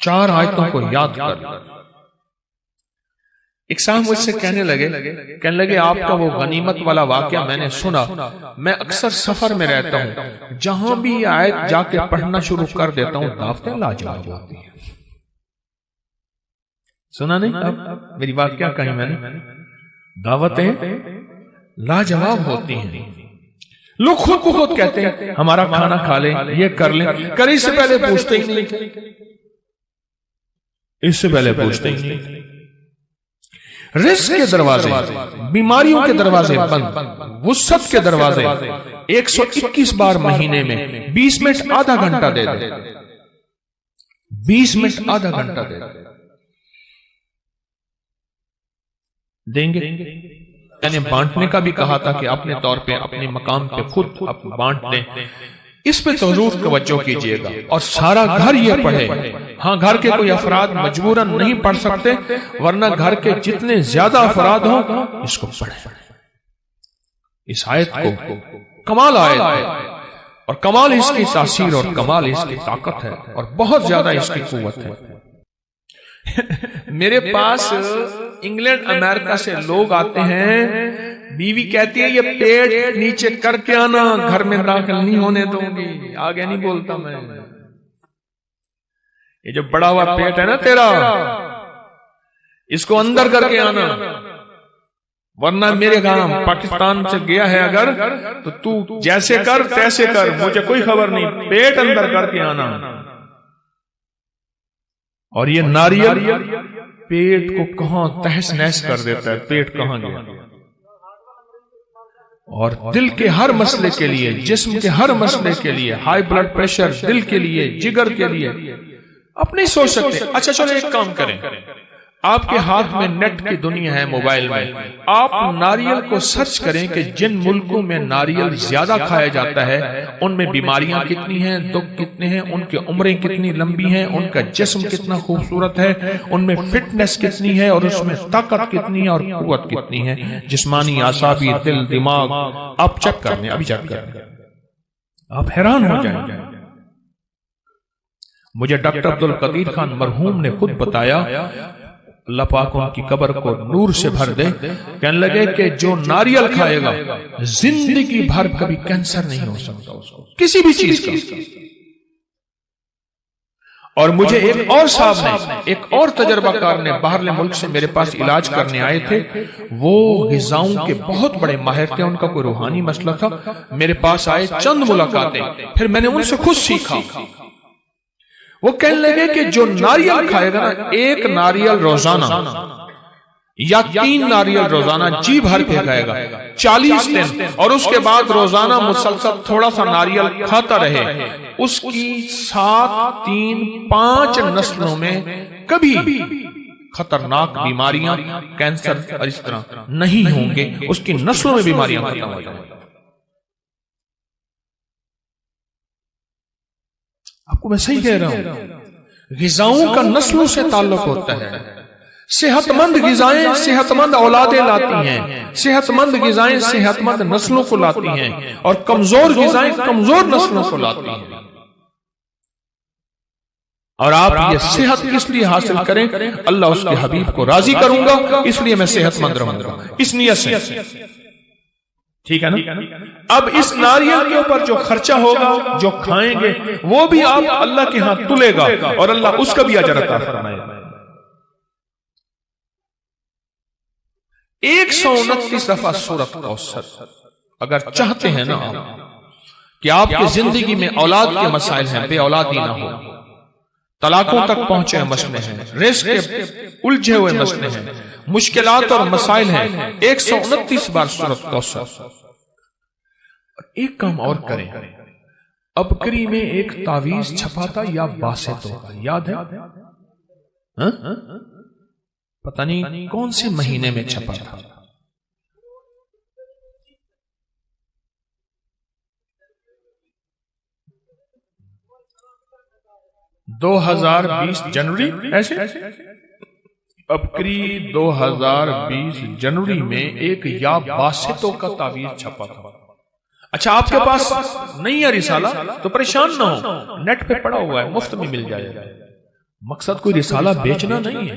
4 آیتوں کو یاد کر لیں۔ ایک صاحب مجھ سے کہنے لگے آپ کا وہ غنیمت والا واقعہ میں نے سنا، میں اکثر سفر میں رہتا ہوں، جہاں بھی یہ آیت جا کے پڑھنا شروع کر دیتا ہوں دعوتیں لاجواب ہوتی ہیں۔ سنا نہیں؟ اب میری بات کیا کہیں میں نے؟ دعوتیں لاجواب ہوتی ہیں۔ لوگ خود کو خود کہتے ہیں ہمارا کھانا کھا لیں، یہ کر لیں، کرنے سے پہلے پوچھتے ہی نہیں، اس سے پہلے پوچھتے ہی نہیں۔ رزق کے دروازے، بیماریوں کے دروازے بند، وسعت کے دروازے 121 بار مہینے میں 20 منٹ آدھا گھنٹہ دے دیں، 20 منٹ آدھا گھنٹہ دے دیں گے۔ میں نے بانٹنے کا بھی کہا تھا کہ اپنے طور پہ اپنے مقام پہ خود بانٹ لیں، اس پہ ضرور توجہ کیجئے گا، اور سارا گھر یہ پڑھے۔ ہاں گھر کے کوئی افراد مجبوراً نہیں پڑھ سکتے، ورنہ گھر کے جتنے زیادہ افراد ہوں اس کو پڑھیں، اس آیت کو۔ کمال آیت ہے، اور کمال اس کی تاثیر اور کمال اس کی طاقت ہے، اور بہت زیادہ اس کی قوت ہے۔ میرے پاس انگلینڈ امریکہ سے لوگ آتے ہیں، بیوی کہتی ہے یہ پیٹ نیچے کر کے آنا، گھر میں داخل نہیں ہونے دوں گی، آگے نہیں بولتا میں، یہ جو بڑا ہوا پیٹ ہے نا تیرا، اس کو اندر کر کے آنا، ورنہ میرے گام پاکستان سے گیا ہے اگر تو تو جیسے کر تیسے کر، مجھے کوئی خبر نہیں، پیٹ اندر کر کے آنا۔ اور یہ ناریل پیٹ کو کہاں تہس نہس کر دیتا ہے، پیٹ کہاں گیا۔ اور دل کے ہر مسئلے کے لیے، جسم کے ہر مسئلے کے لیے، ہائی بلڈ پریشر، دل کے لیے، جگر کے لیے، آپ نہیں سوچ سکتے۔ اچھا چلو ایک کام کریں، آپ کے ہاتھ میں نیٹ کی دنیا ہے، موبائل میں، آپ ناریل کو سرچ کریں کہ جن ملکوں میں ناریل زیادہ کھایا جاتا ہے ان میں بیماریاں کتنی ہیں، دکھ کتنے ہیں، ان کی عمریں کتنی لمبی ہیں، ان کا جسم کتنا خوبصورت ہے، ان میں فٹنس کتنی ہے، اور اس میں طاقت کتنی ہے اور قوت کتنی ہے، جسمانی، اعصابی، دل، دماغ۔ آپ چیک کر لیں، ابھی چیک کر لیں، آپ حیران ہو جائیں گے۔ مجھے ڈاکٹر عبدالقدیر خان مرحوم نے خود بتایا، اللہ پاک ان کی قبر کو نور سے بھر دے، کہنے لگے کہ جو ناریل کھائے گا زندگی بھر کبھی کینسر نہیں ہو سکتا اس کو، کسی بھی چیز کا۔ اور مجھے ایک اور صاحب نے، ایک اور تجربہ کار نے باہرلے ملک سے میرے پاس علاج کرنے آئے تھے، وہ غذاؤں کے بہت بڑے ماہر تھے، ان کا کوئی روحانی مسئلہ تھا، میرے پاس آئے، چند ملاقاتیں، پھر میں نے ان سے خود سیکھا۔ وہ کہنے لگے کہ جو ناریل کھائے گا نا، 1 ناریل روزانہ یا 3 ناریل روزانہ جی بھر کے کھائے گا 40 دن، اور اس کے بعد روزانہ مسلسل تھوڑا سا ناریل کھاتا رہے، اس کی 7، 3، 5 نسلوں میں کبھی خطرناک بیماریاں، کینسر اور اس طرح نہیں ہوں گے، اس کی نسلوں میں بیماریاں ختم ہو جائیں گی۔ آپ کو میں صحیح کہہ رہا ہوں، غذاؤں کا نسلوں سے تعلق ہوتا ہے۔ صحت مند غذائیں صحت مند اولادیں لاتی ہیں، صحت مند غذائیں صحت مند نسلوں کو لاتی ہیں، اور کمزور غذائیں کمزور نسلوں کو لاتی ہیں۔ اور آپ یہ صحت کس لیے حاصل کریں؟ اللہ اس کے حبیب کو راضی کروں گا، اس لیے میں صحت مند رہوں گا، اس نیت سے، ٹھیک ہے نا؟ اب اس ناریل کے اوپر جو خرچہ ہوگا، جو کھائیں گے، وہ بھی آپ اللہ کے ہاں تلے گا، اور اللہ اس کا بھی اجر عطا فرمائے گا۔ 129 دفعہ سورۃ کوثر، اگر چاہتے ہیں نا کہ آپ کی زندگی میں اولاد کے مسائل ہیں، بے اولادی نہ ہو، طلاقوں تک پہنچے مسئلے ہیں، رزق کے الجھے ہوئے مسئلے ہیں، مشکلات اور مسائل ہیں، 129 بار سورۃ کوثر۔ ایک کام اور کریں، ابکری میں ایک تعویذ چھپا تھا یا باسطوں کا، یاد ہے؟ پتہ نہیں کون سے مہینے میں چھپا تھا، 2020 جنوری، ایسے ابکری 2020 جنوری میں ایک یا باسطوں کا تعویذ چھپا تھا۔ اچھا آپ کے پاس نہیں ہے رسالہ تو پریشان نہ ہو، نیٹ پہ پڑا ہوا ہے، مفت میں مل جائے گا، مقصد کوئی رسالہ بیچنا نہیں ہے،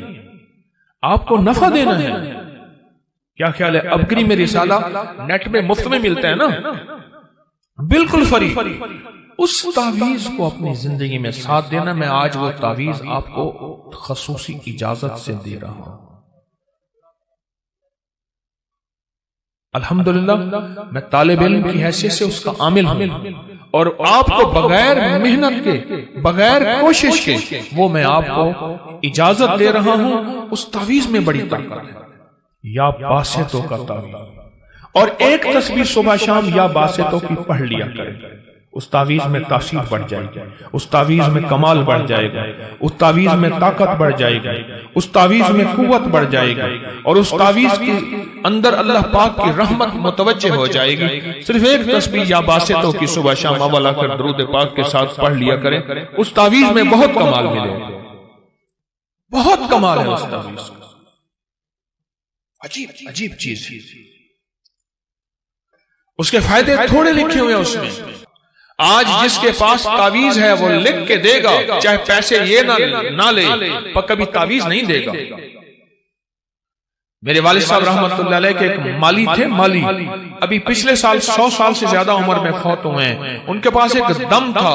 آپ کو نفع دینا ہے۔ کیا خیال ہے ابکری میں رسالہ نیٹ میں مفت میں ملتا ہے نا، بالکل فری۔ اس تعویذ کو اپنی زندگی میں ساتھ دینا۔ میں آج وہ تعویذ آپ کو خصوصی اجازت سے دے رہا ہوں۔ الحمدللہ میں طالب علم کی حیثیت سے اس کا عامل ہوں، اور آپ کو بغیر محنت کے، بغیر کوشش کے، وہ میں آپ کو اجازت دے رہا ہوں۔ اس تعویذ میں بڑی طاقت ہے، یا باسطوں کا تعویذ، اور ایک تسبیح صبح شام یا باسطوں کی پڑھ لیا کریں۔ اس تعویذ میں تاثیر بڑھ جائے گی، اس تعویذ میں کمال بڑھ جائے گا، اس تعویذ میں طاقت بڑھ جائے گی، اس تعویذ میں قوت بڑھ جائے گی، اور اس تعویذ کے اندر اللہ پاک کی رحمت متوجہ ہو جائے گی۔ صرف ایک تسبیح یا باسطوں کی صبح شام اولا کر درود پاک کے ساتھ پڑھ لیا کریں، اس تعویذ میں بہت کمال ملے گا، بہت کمال ہے اس تعویذ کا، عجیب عجیب چیز ہے۔ اس کے فائدے تھوڑے لکھے ہوئے ہیں اس میں۔ آج جس کے پاس تعویذ ہے وہ لکھ کے دے گا، چاہے پیسے یہ نہ لے، پر کبھی تعویذ نہیں دے گا۔ میرے والد صاحب رحمت اللہ علیہ کے ایک مالی تھے، مالی ابھی پچھلے سال 100 سال سے زیادہ عمر میں فوت ہوئے ہیں۔ ان کے پاس ایک دم تھا،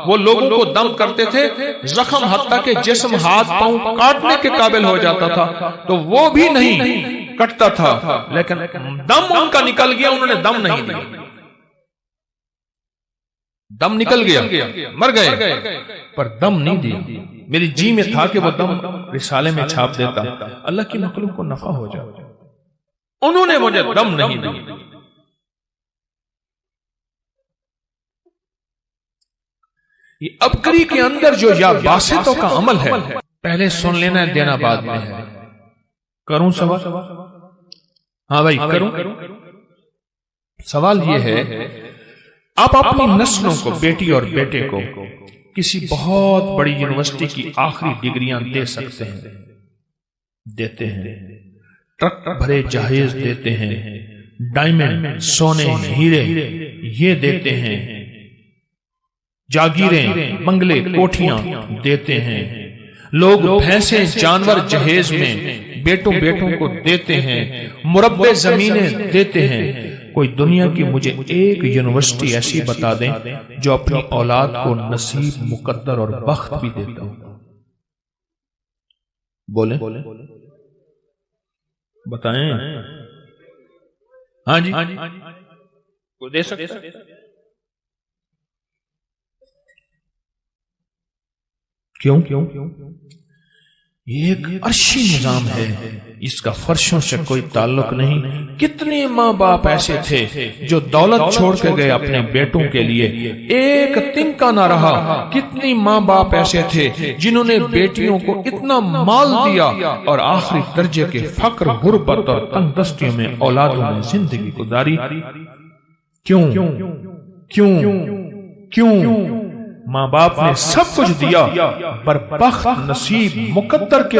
وہ لوگوں کو دم کرتے تھے، زخم حتیٰ کہ جسم ہاتھ پاؤں کاٹنے کے قابل ہو جاتا تھا، تو وہ بھی نہیں کٹتا تھا، لیکن دم ان کا نکل گیا، انہوں نے دم نہیں دیا، دم نکل گیا، مر گئے پر دم نہیں دیا۔ میری جی میں تھا کہ وہ دم رسالے میں چھاپ دیتا، اللہ کی مخلوق کو نفع ہو جائے، انہوں نے مجھے دم نہیں دیا۔ یہ ابکری کے اندر جو یا باسطوں کا عمل ہے، پہلے سن لینا ہے، دینا بعد میں ہے۔ کروں سوال؟ ہاں بھائی کروں۔ سوال یہ ہے، آپ اپنی نسلوں کو، بیٹی اور بیٹے کو کسی بہت بڑی یونیورسٹی کی آخری ڈگریاں دے سکتے ہیں، دیتے ہیں، ٹرک بھرے جہیز دیتے ہیں، ڈائمنڈ، سونے، ہیرے یہ دیتے ہیں، جاگیریں، بنگلے، کوٹھیاں دیتے ہیں، لوگ بھینسیں، جانور جہیز میں بیٹوں کو دیتے ہیں، مربع زمینیں دیتے ہیں۔ کوئی دنیا کی مجھے ایک یونیورسٹی ایسی بتا دیں جو اپنی اولاد کو نصیب، مقدر اور بخت بھی دیتا ہوں۔ بولیں، بتائیں۔ ہاں جی، کوئی دے سکتا؟ کیوں؟ یہ ایک عرشی نظام ہے، اس کا فرشوں سے کوئی تعلق نہیں۔ کتنے ماں باپ ایسے تھے جو دولت چھوڑ کے گئے اپنے بیٹوں کے لیے، ایک تنکا نہ رہا۔ کتنی ماں باپ ایسے تھے جنہوں نے بیٹیوں کو اتنا مال دیا اور آخری درجے کے فقر، غربت اور تنگ دستیوں میں اولادوں نے زندگی گزاری۔ کیوں؟ کیوں؟ کیوں؟ ماں باپ نے سب کچھ دیا پر بخت، نصیب، مقدر کے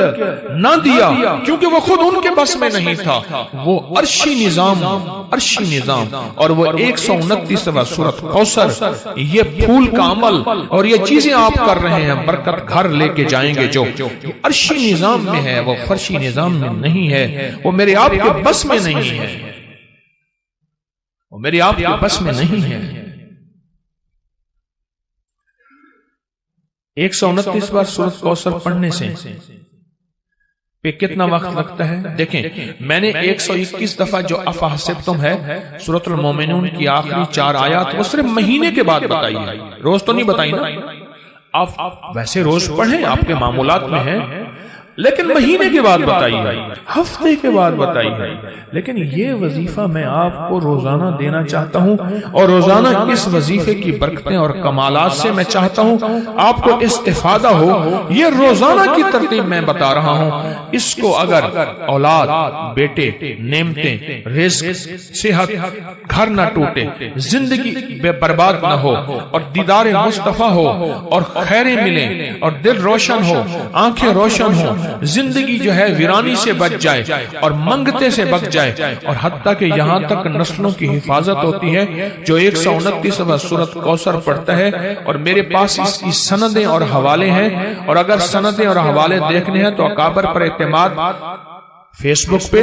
نہ دیا، کیونکہ وہ خود ان کے بس میں نہیں تھا۔ وہ عرشی نظام، عرشی نظام، اور وہ 129واں سورۃ کوثر، یہ پھول کا عمل اور یہ چیزیں آپ کر رہے ہیں، برکت گھر لے کے جائیں گے، جو عرشی نظام میں ہے، وہ فرشی نظام میں نہیں ہے، وہ میرے آپ کے بس میں نہیں ہے، وہ میرے آپ کے بس میں نہیں ہے۔ 129 سورۃ کوثر پڑھنے سے پہ کتنا وقت لگتا ہے؟ دیکھیں، میں نے 121 دفعہ جو افحسبتم ہے سورۃ المومنون کی آخری 4 آیات، وہ صرف مہینے کے بعد بتائی ہے، روز تو نہیں بتائی نا۔ آپ ویسے روز پڑھیں، آپ کے معمولات میں ہیں، لیکن مہینے کے بعد بتائی ہے، ہفتے کے بعد بتائی ہے۔ لیکن یہ وظیفہ میں آپ کو روزانہ دینا چاہتا ہوں، اور روزانہ اس وظیفے کی برکتیں اور کمالات سے میں چاہتا ہوں آپ کو استفادہ ہو۔ یہ روزانہ کی ترتیب میں بتا رہا ہوں، اس کو اگر اولاد، بیٹے، نعمتیں، رزق، صحت، گھر نہ ٹوٹے، زندگی بے برباد نہ ہو، اور دیدار مصطفیٰ ہو، اور خیریں ملیں، اور دل روشن ہو، آنکھیں روشن ہو، زندگی جو ہے ویرانی سے بچ جائے اور منگتے سے بچ جائے، اور حتیٰ کہ یہاں تک نسلوں کی حفاظت ہوتی ہے۔ جو 129واں سورۃ کوثر پڑھتا ہے، اور میرے پاس اس کی سندیں اور حوالے ہیں، اور اگر سندیں اور حوالے دیکھنے ہیں تو اکابر پر اعتماد فیس بک پہ،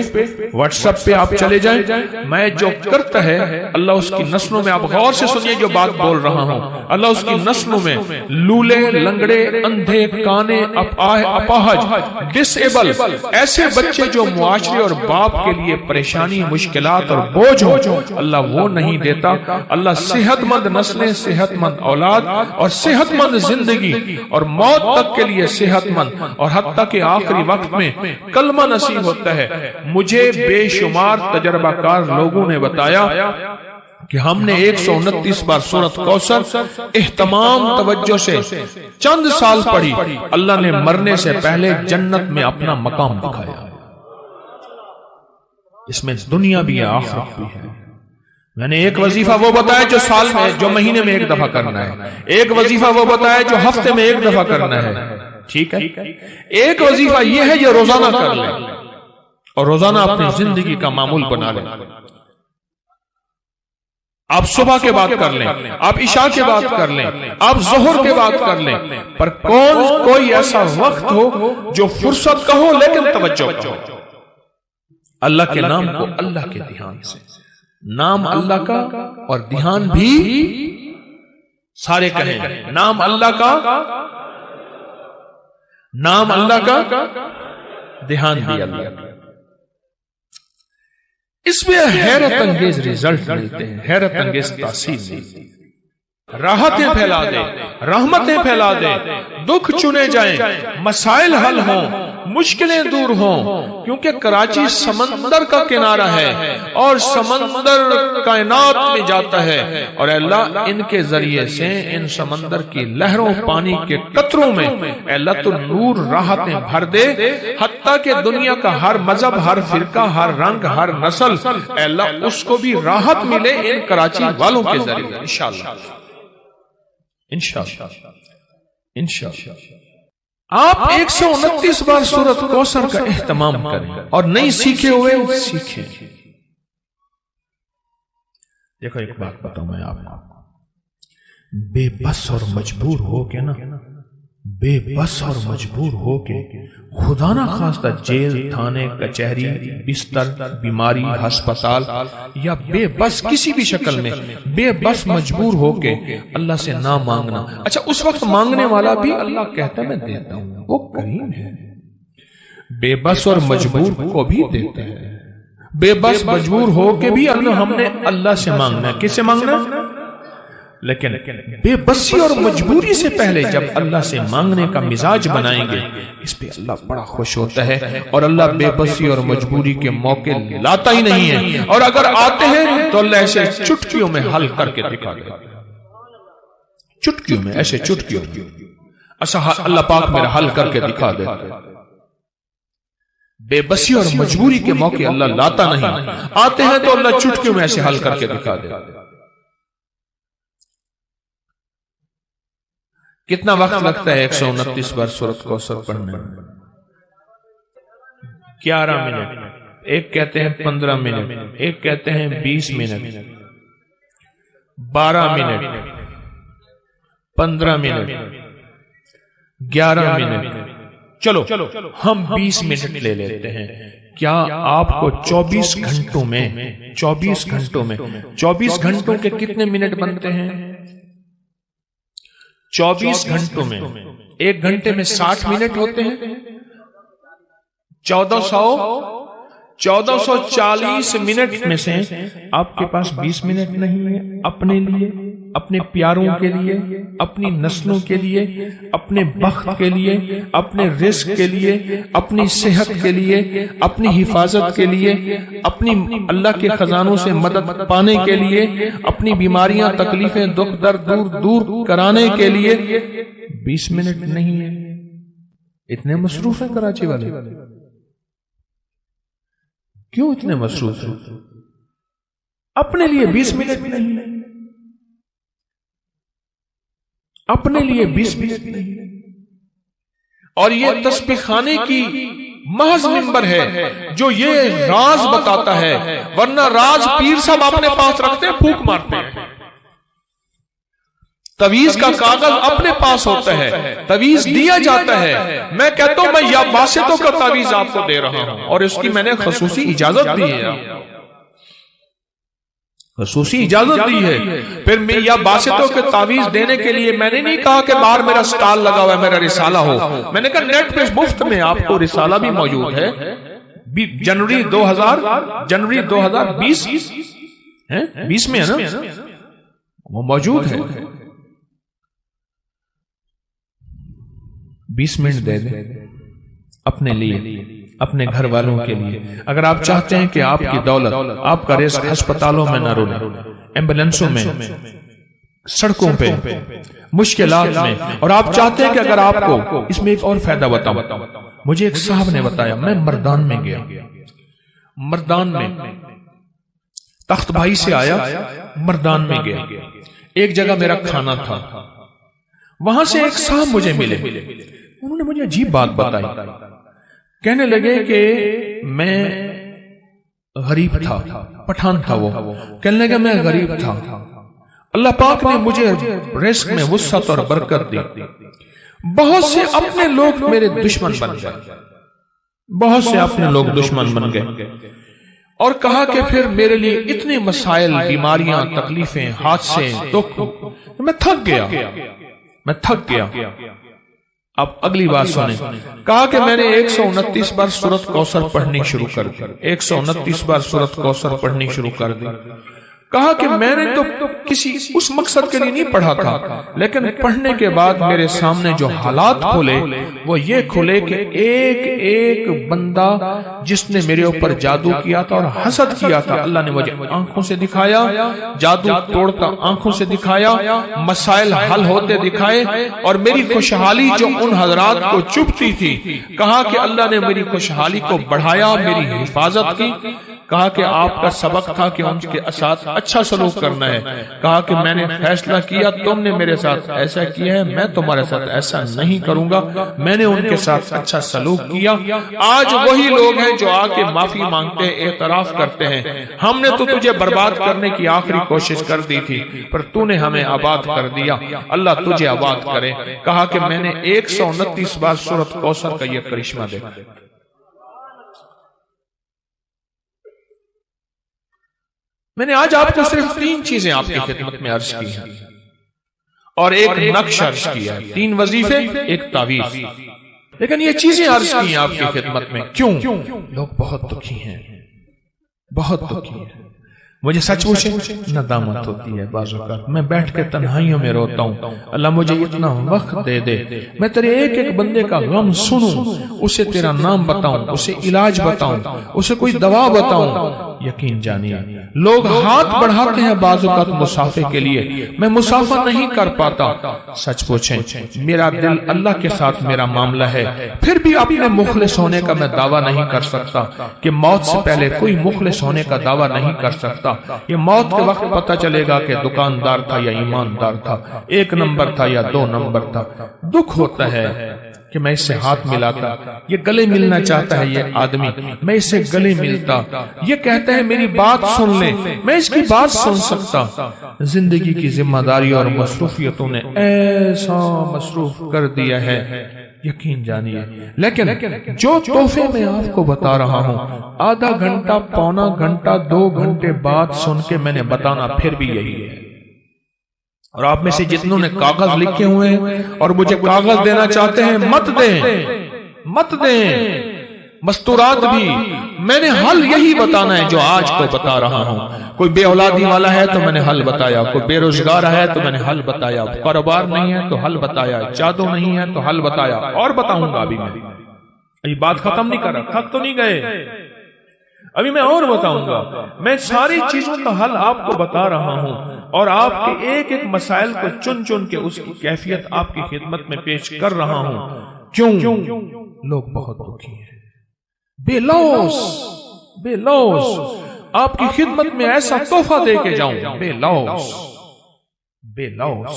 واٹس ایپ پہ آپ چلے جائیں۔ میں جو کرتا ہے اللہ اس کی نسلوں میں، آپ غور سے سنیے جو بات بول رہا ہوں، اللہ اس کی نسلوں میں لولے، لنگڑے، اندھے، کانے، اپاہج، ڈس ایبل، ایسے بچے جو معاشرے اور باپ کے لیے پریشانی، مشکلات اور بوجھ ہو، اللہ وہ نہیں دیتا۔ اللہ صحت مند نسلیں، صحت مند اولاد اور صحت مند زندگی اور موت تک کے لیے صحت مند، اور حتیٰ کہ آخری وقت میں کلمہ نصیب ہوتا ہے۔ مجھے بے شمار تجربہ کار لوگوں نے بتایا کہ ہم نے 129 بار سورۃ کوثر اہتمام توجہ سے چند سال پڑھی، اللہ نے مرنے سے پہلے جنت میں اپنا مقام دکھایا۔ اس میں دنیا بھی ہے، آخرت بھی ہے۔ میں نے ایک وظیفہ وہ بتایا جو سال میں، جو مہینے میں ایک دفعہ کرنا ہے، ایک وظیفہ وہ بتایا جو ہفتے میں ایک دفعہ کرنا ہے، ٹھیک ہے؟ ایک وظیفہ یہ ہے جو روزانہ کر لیں اور روزانہ اپنی زندگی کا معمول بنا لیں۔ آپ صبح کے بعد کر لیں، آپ عشاء کے بعد کر لیں، آپ ظہر کے بعد کر لیں، پر کوئی ایسا وقت ہو جو فرصت کا ہو لیکن توجہ کا ہو۔ اللہ کے نام کو اللہ کے دھیان سے، نام اللہ کا اور دھیان بھی، سارے کہیں نام اللہ کا، نام اللہ کا، دھیان بھی اللہ کا۔ اس میں حیرت انگیز ریزلٹ ملتے ہیں، حیرت انگیز تاثیر ملتی ہے۔ راحتیں پھیلا دے، رحمتیں پھیلا دے، دکھ چنے جائیں، مسائل حل ہوں، مشکلیں دور ہوں، کیونکہ کراچی سمندر کا کنارہ ہے اور سمندر کائنات میں جاتا ہے، اور اللہ ان کے ذریعے سے ان سمندر کی لہروں، پانی کے قطروں میں اللہ تو نور راحتیں بھر دے، حتیٰ کہ دنیا کا ہر مذہب، ہر فرقہ، ہر رنگ، ہر نسل، اللہ اس کو بھی راحت ملے ان کراچی والوں کے ذریعے، انشاءاللہ انشاءاللہ انشاءاللہ۔ آپ 129 بار سورۃ کوثر کا اہتمام کریں اور نہیں سیکھے ہوئے سیکھیں۔ دیکھو ایک بات بتاؤں میں آپ کو، بے بس اور مجبور ہو کے نا، بے بس اور مجبور ہو کے خدا نہ خواستہ جیل، تھانے، کچہری، بستر، بیماری، ہسپتال، یا بے بس کسی بھی شکل میں بے بس مجبور ہو کے اللہ سے نہ مانگنا۔ اچھا اس وقت مانگنے والا بھی اللہ کہتا ہے میں دیتا ہوں، وہ کریم ہے۔ بے بس اور مجبور کو بھی دیتا ہے، بے بس مجبور ہو کے بھی ہم نے اللہ سے مانگنا ہے۔ کس سے مانگنا ہے؟ لیکن بے بسی اور مجبوری سے پہلے جب اللہ سے مانگنے کا مزاج بنائیں گے، اس پہ اللہ بڑا خوش ہوتا ہے، اور اللہ بے بسی اور مجبوری کے موقع لاتا ہی نہیں ہے، اور اگر آتے ہیں تو اللہ ایسے چٹکیوں میں حل کر کے دکھا دے، چٹکیوں میں، ایسے چٹکیوں میں ایسا اللہ پاک میرا حل کر کے دکھا دے۔ بے بسی اور مجبوری کے موقع اللہ لاتا نہیں، آتے ہیں تو اللہ چٹکیوں میں ایسے حل کر کے دکھا دے۔ کتنا وقت لگتا ہے 129 بار سورۃ کوثر پڑھنے میں؟ 11 منٹ، ایک کہتے ہیں 15 منٹ، ایک کہتے ہیں 20 منٹ، 12 منٹ، 15 منٹ، 11 منٹ، چلو ہم 20 منٹ لے لیتے ہیں۔ کیا آپ کو 24 گھنٹوں میں 24 گھنٹوں کے کتنے منٹ بنتے ہیں؟ 24 گھنٹوں میں ایک گھنٹے میں 60 منٹ ہوتے ہیں، 1440 منٹ میں سے آپ کے پاس 20 منٹ نہیں ہے اپنے لیے، اپنے پیاروں کے لیے، اپنی نسلوں کے لیے، اپنے بخت کے لیے، اپنے رزق کے لیے، اپنی صحت کے لیے، اپنی حفاظت کے لیے، اپنی اللہ کے خزانوں سے مدد پانے کے لیے، اپنی بیماریاں، تکلیفیں، دکھ درد دور کرانے کے لیے 20 منٹ نہیں ہے۔ اتنے مصروف ہیں کراچی والے، کیوں اتنے مصروف ہیں؟ اپنے لیے 20 منٹ نہیں، اپنے لیے 20 منٹ نہیں، اور یہ تسبیح خانے کی محض منبر ہے جو یہ راز بتاتا ہے، ورنہ راز پیر صاحب اپنے پاس رکھتے ہیں، پھونک مارتے ہیں۔ تویز کا کاغذ اپنے پاس ہوتا ہے، تویز دیا جاتا ہے۔ میں کہتا ہوں میں یا واسطوں کا تویز آپ کو دے رہا ہوں، اور اس کی میں نے خصوصی اجازت دی ہے، خصوصی اجازت دی ہے۔ پھر میں یا باسطوں کے تعویذ دینے کے لیے میں نے نہیں کہا کہ باہر میرا سٹال لگا ہوا ہے، میرا رسالہ ہو۔ میں نے کہا نیٹ پہ مفت میں آپ کو رسالہ بھی موجود ہے، جنوری 2020 20 میں ہے نا، وہ موجود ہے۔ 20 منٹ دے دیں اپنے لیے، اپنے گھر والوں کے لیے۔ اگر آپ چاہتے ہیں کہ آپ کی دولت، آپ کا رزق ہسپتالوں میں نہ رولے، ایمبولینسوں میں، سڑکوں پہ، مشکلات میں، اور آپ چاہتے ہیں کہ اگر آپ کو اس میں ایک اور فائدہ بتاؤں، مجھے ایک صاحب نے بتایا، میں مردان میں گیا، مردان میں تخت بھائی سے آیا، مردان میں گیا، ایک جگہ میرا کھانا تھا، وہاں سے ایک صاحب مجھے ملے، انہوں نے مجھے عجیب بات بتائی، کہنے لگے کہ میں غریب تھا، پٹھان تھا، وہ کہنے لگے میں غریب تھا، اللہ پاک نے مجھے رزق میں وسعت اور برکت دی، بہت سے اپنے لوگ میرے دشمن بن گئے، بہت سے اپنے لوگ دشمن بن گئے، اور کہا کہ پھر میرے لیے اتنے مسائل، بیماریاں، تکلیفیں، حادثے، دکھ، میں تھک گیا، میں تھک گیا۔ اب اگلی بات سنیں، کہا کہ میں نے 129 بار سورۃ کوثر پڑھنی شروع کر دی، 129 بار سورۃ کوثر پڑھنی شروع کر دی۔ کہا کہ میں نے تو کسی اس مقصد کے لیے نہیں پڑھا تھا، لیکن پڑھنے کے بعد میرے سامنے جو حالات کھلے وہ یہ کھلے کہ ایک ایک بندہ جس نے میرے اوپر جادو کیا تھا اور حسد کیا تھا، اللہ نے مجھے آنکھوں سے دکھایا، جادو توڑتا آنکھوں سے دکھایا، مسائل حل ہوتے دکھائے، اور میری خوشحالی جو ان حضرات کو چپتی تھی، کہا کہ اللہ نے میری خوشحالی کو بڑھایا، میری حفاظت کی۔ کہا کہ آپ کا سبق تھا کہ ان کے ساتھ اچھا سلوک کرنا ہے۔ کہا کہ میں نے فیصلہ کیا، تم نے میرے ساتھ ایسا کیا ہے، میں تمہارے ساتھ ایسا نہیں کروں گا، میں نے ان کے ساتھ اچھا سلوک کیا۔ آج وہی لوگ ہیں جو آ کے معافی مانگتے ہیں، اعتراف کرتے ہیں، ہم نے تو تجھے برباد کرنے کی آخری کوشش کر دی تھی، پر تو نے ہمیں آباد کر دیا، اللہ تجھے آباد کرے۔ کہا کہ میں نے 129 بار سورۃ کوثر کا یہ کرشمہ دیکھا۔ میں نے آج آپ کو صرف 3 چیزیں آپ کی خدمت میں عرض کی ہیں، اور ایک نقش عرض کیا ہے، 3 وظیفے، ایک تعویذ، لیکن یہ چیزیں عرض کی ہیں آپ کی خدمت میں۔ کیوں؟ لوگ بہت دکھی ہیں، بہت دکھی ہیں۔ مجھے سچ پوچھے ندامت ہوتی ہے، بعض اوقات میں بیٹھ کے تنہائیوں میں روتا ہوں، اللہ مجھے اتنا وقت دے دے، میں تیرے ایک ایک بندے کا غم سنوں، اسے تیرا نام بتاؤں، اسے علاج بتاؤں، اسے کوئی دوا بتاؤں۔ یقین جانیے لوگ ہاتھ بڑھاتے ہیں بعض اوقات مسافے کے لیے، میں مسافہ نہیں کر پاتا۔ سچ پوچھیں میرا دل اللہ کے ساتھ میرا معاملہ ہے، پھر بھی اپنے مخلص ہونے کا میں دعویٰ نہیں کر سکتا، کہ موت سے پہلے کوئی مخلص ہونے کا دعویٰ نہیں کر سکتا۔ یہ موت کے وقت پتہ چلے گا کہ دکاندار تھا یا ایماندار تھا، 1 نمبر تھا یا 2 نمبر تھا۔ دکھ ہوتا ہے کہ میں اس سے ہاتھ ملاتا، یہ گلے ملنا چاہتا ہے یہ آدمی، میں اس سے گلے ملتا، یہ کہتا ہے میری بات سن لیں، میں اس کی بات سن سکتا۔ زندگی کی ذمہ داری اور مصروفیتوں نے ایسا مصروف کر دیا ہے، یقین جانیے۔ لیکن جو تحفے میں آپ کو بتا رہا ہوں، آدھا گھنٹہ، پونا گھنٹہ، 2 گھنٹے بعد سن کے میں نے بتانا پھر بھی یہی ہے۔ اور آپ میں سے جتنوں نے کاغذ لکھے ہوئے ہیں اور مجھے کاغذ دینا چاہتے ہیں، مت دیں، مت دیں، مستورات بھی، میں نے حل یہی بتانا ہے جو آج کو بتا رہا ہوں۔ کوئی بے اولادی والا ہے تو میں نے حل بتایا، کوئی بے روزگار ہے تو میں نے حل بتایا، کاروبار نہیں ہے تو حل بتایا، جادو نہیں ہے تو حل بتایا، اور بتاؤں گا۔ ابھی میں یہ بات ختم نہیں کر رہا، تھک تو نہیں گئے، ابھی میں اور بتاؤں گا۔ میں ساری چیزوں کا حل آپ کو بتا رہا ہوں، اور آپ کے ایک ایک مسائل کو چن چن کے اس کی کیفیت آپ کی خدمت میں پیش کر رہا ہوں۔ کیوں؟ لوگ بہت دکھی ہیں، بے لوث، بے لوث۔ آپ کی خدمت میں ایسا تحفہ دے کے جاؤں، بے لوث، بے لوث۔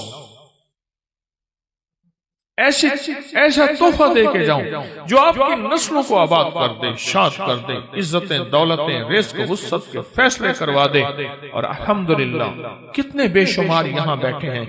ایسا تحفہ دے کے جاؤں جو آپ کی نسلوں کو آباد کر دے، شاد کر دے، عزتیں، دولتیں، رزق، وسعت کے فیصلے کروا دے۔ اور الحمدللہ کتنے بے شمار یہاں بیٹھے ہیں